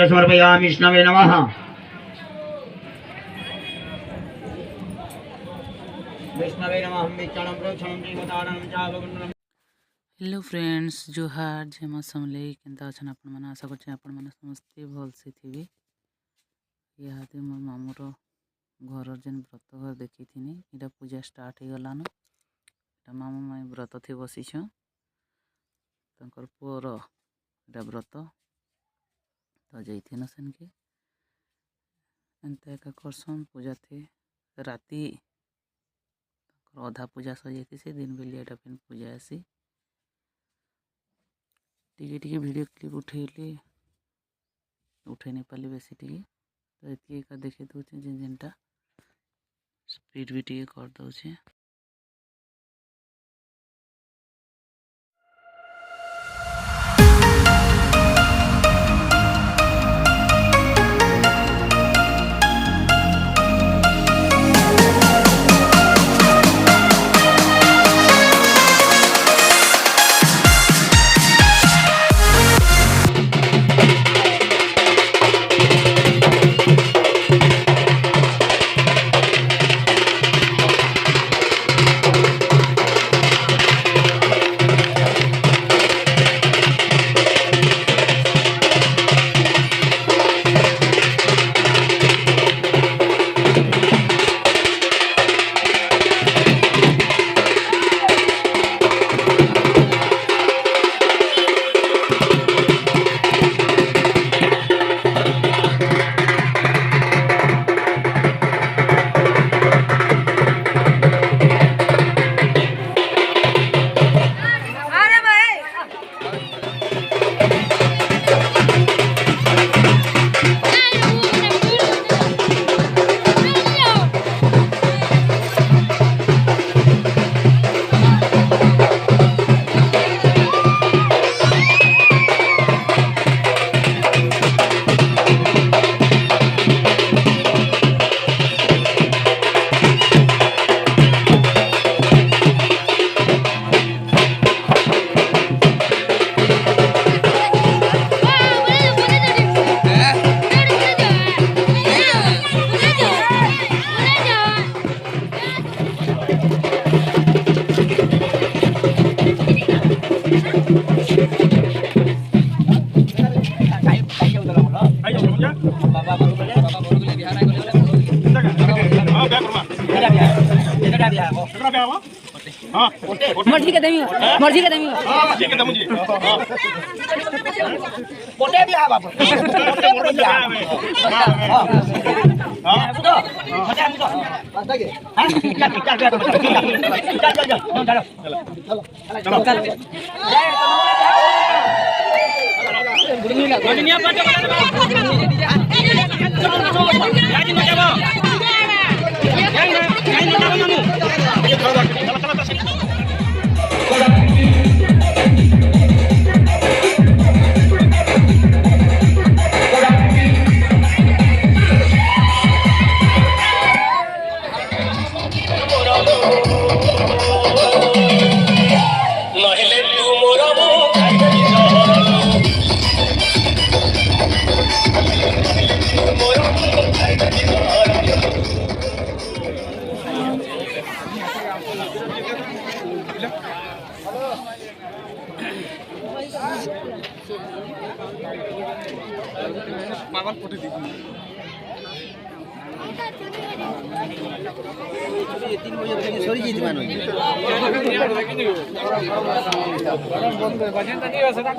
समर्पयामि विष्णवे नमः। विष्णवे नमः विचरणं प्रोक्षणं जीवतारणं चावगुणं। हेलो फ्रेंड्स जोहार जे मौसम ले केनता अछन आपण माने आशा करछे आपण माने समस्ते भल से थिबे। याते मोर मामूर घर जेन व्रत घर देखी थिनी इटा पूजा स्टार्ट हो गलानो। इटा मामू माई व्रत थी बसिछ तंकर पुअर इटा व्रत तो जाइथिन सेन के एंता एक करसन पूजा थे राति अधा पूजा सजाई से दिन बेलिया फिर पूजा आसी टिके टिके वीडियो क्लिप उठेली उठे नहीं पाली बेसी टिके तो ये का देखे दूचे जेन जेनटा स्पीड भी टिके कर दउचे। मर्जी के देमी मर्जी के देमी ठीक है मुझे पोटे भी आ बाबू पोटे पोटे भी आ हां हां बुझो मजा बुझो बस के हां चल चल चल गुड़िया गुड़िया पाटो यादी मजा बा यादी मजा मामू ये चला पागल पोटे दी ये 3 बजे सॉरी जी दिमानो बंद कर भजन तो नहीं हो सकता